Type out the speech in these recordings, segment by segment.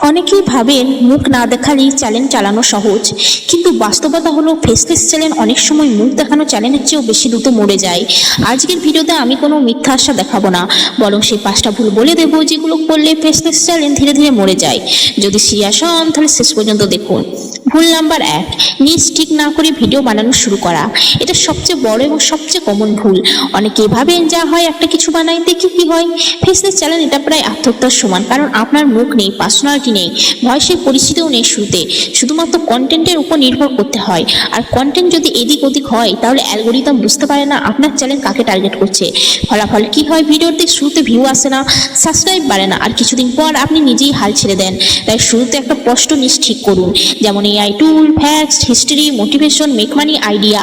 অনেকেই ভাবেন মুখ না দেখালেই চ্যালেঞ্জ চালানো সহজ, কিন্তু বাস্তবতা হলো ফেসলেস চ্যালেঞ্জ অনেক সময় মুখ দেখানো চ্যালেঞ্জের চেয়েও বেশি দ্রুত মরে যায়। আজকের ভিডিওতে আমি কোনো মিথ্যা আশা দেখাবো না, বরং সেই 5টা ভুল বলে দেবো যেগুলো করলে ফেসলেস চ্যালেঞ্জ ধীরে ধীরে মরে যায়। যদি সিরিয়াস হন তাহলে শেষ পর্যন্ত দেখুন। ভুল নাম্বার 1, নিজ ঠিক না করে ভিডিও বানানো শুরু করা। এটা সবচেয়ে বড় এবং সবচেয়ে কমন ভুল। অনেকে ভাবেন যা হয় একটা কিছু বানাই দেখি কি হয়। ফেসলেস চ্যালেঞ্জ এটা প্রায় আত্মহত্যার সমান, কারণ আপনার মুখ নেই, পার্সোনালিটি নেই, ভয়েসের পরিচিতিও নেই শুরুতে। শুধুমাত্র কন্টেন্টের উপর নির্ভর করতে হয়, আর কন্টেন্ট যদি এদিক ওদিক হয় তাহলে অ্যালগোরিদম বুঝতে পারে না আপনার চ্যানেল কাকে টার্গেট করছে। ফলাফল কি হয়? ভিডিওতে শুরুতে ভিউ আসে না, সাবস্ক্রাইব বাড়ে না, আর কিছুদিন পর আপনি নিজেই হাল ছেড়ে দেন। তাই শুরুতে একটা স্পষ্ট নিশ ঠিক করুন, যেমন এআই টুল, facts, history, motivation, make money, idea.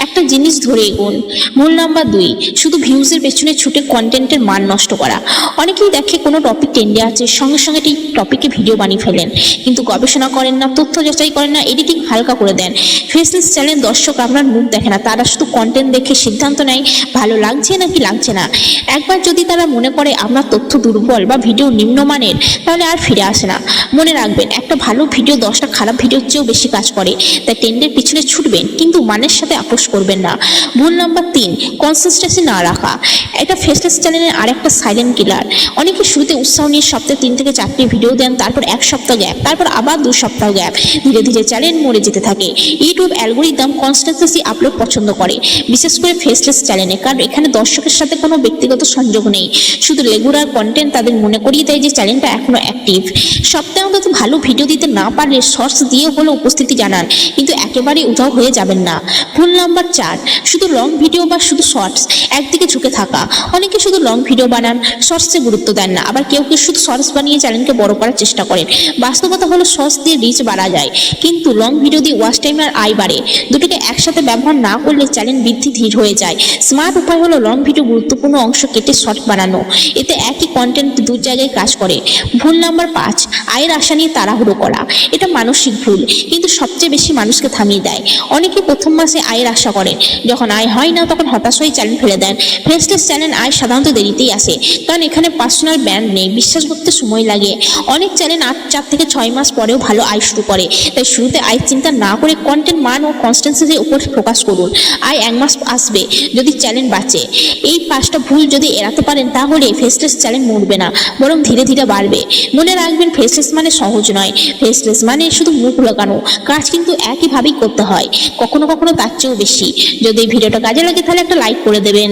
একটা জিনিস ধরে এগোন। ভুল নাম্বার 2, শুধু ভিউজের পেছনে ছুটে কন্টেন্টের মান নষ্ট করা। অনেকেই দেখে কোনো টপিক ট্রেন্ডে আছে, সঙ্গে সঙ্গে এই টপিকে ভিডিও বানিয়ে ফেলেন, কিন্তু গবেষণা করেন না, তথ্য যাচাই করেন না, এডিটিং হালকা করে দেন। ফেসলেস চ্যানেল দর্শক আপনার মুখ দেখে না, তারা শুধু কন্টেন্ট দেখে সিদ্ধান্ত নেয় ভালো লাগছে নাকি লাগছে না। একবার যদি তারা মনে করে আপনার তথ্য দুর্বল বা ভিডিও নিম্নমানের, তাহলে আর ফিরে আসে না। মনে রাখবেন, একটা ভালো ভিডিও 10টা খারাপ ভিডিওর চেয়েও বেশি কাজ করে। তাই ট্রেন্ডের পিছনে ছুটবেন, কিন্তু মানের সাথে আপোষ করবেন না। ভুল নাম্বার 3, কনসিস্টেন্সি না রাখা। এটা ফেসলেস চ্যানেলের আরেকটা সাইলেন্ট কিলার। অনেকে শুরুতে উৎসাহ নিয়ে সপ্তাহে 3 থেকে 4টি ভিডিও দেন, তারপর 1 সপ্তাহ গ্যাপ, তারপর আবার 2 সপ্তাহ গ্যাপ। ধীরে ধীরে চ্যানেল মরে যেতে থাকে। ইউটিউব অ্যালগোরিদম কনসিস্টেন্সি আপলোড পছন্দ করে, বিশেষ করে ফেসলেস চ্যানেলে, কারণ এখানে দর্শকের সাথে কোনো ব্যক্তিগত সংযোগ নেই। শুধু রেগুলার কন্টেন্ট তাদের মনে করিয়ে দেয় যে চ্যানেলটা এখনো অ্যাক্টিভ। সপ্তাহে অন্তত ভালো ভিডিও দিতে না পারলে শর্টস দিয়ে হলো উপস্থিতি জানান, কিন্তু একেবারেই উধাও হয়ে যাবেন না। ভুল নাম্বার 4, শুধু লং ভিডিও বা শুধু শর্টস একদিকে ঝুঁকে থাকা। অনেকে শুধু লং ভিডিও বানান, শর্টসে গুরুত্ব দেন না, আবার কেউ কেউ শুধু শর্টস বানিয়ে চ্যানেলকে বড় করার চেষ্টা করেন। বাস্তবতা হলো শর্টস দিয়ে রিচ বাড়া যায়, কিন্তু লং ভিডিও দিয়ে ওয়াচ টাইম আর আয় বাড়ে। দুটোকে একসাথে ব্যবহার না করলে চ্যানেল বৃদ্ধি ধীর হয়ে যায়। স্মার্ট উপায় হলো লং ভিডিও গুরুত্বপূর্ণ অংশ কেটে শর্ট বানানো, এতে একই কন্টেন্ট 2 জায়গায় কাজ করে। ভুল নাম্বার 5, আয়ের আশা নিয়ে তাড়াহুড়ো করা। এটা মানসিক ভুল, কিন্তু সবচেয়ে বেশি মানুষকে থামিয়ে দেয়। অনেকে প্রথম মাসে আয়ের আশা করেন, যখন আয় হয় না তখন হতাশ হয়ে চ্যানেল ফেলে দেন। ফেসলেস চ্যানেল আয় সাধারণত দেরিতেই আসে, কারণ এখানে পার্সোনাল ব্র্যান্ড নেই, বিশ্বাস করতে সময় লাগে। অনেক চ্যানেল 4 থেকে 6 মাস পরেও ভালো আয় শুরু করে। তাই শুরুতে আয় চিন্তা না করে কন্টেন্ট মান ও কনসিস্টেন্সির উপর ফোকাস করুন। আয় 1 মাস আসবে যদি চ্যানেল বাঁচে। এই 5টা ভুল যদি এড়াতে পারেন, তাহলে ফেসলেস চ্যানেল মরবে না, বরং ধীরে ধীরে বাড়বে। মনে রাখবেন, ফেসলেস মানে সহজ নয়। ফেসলেস মানে শুধু মুখ লাগানো, কাজ কিন্তু একইভাবেই করতে হয়, কখনো কখনো তার চেয়েও বেশি। যদি এই ভিডিওটা কাজে লাগে তাহলে একটা লাইক করে দেবেন।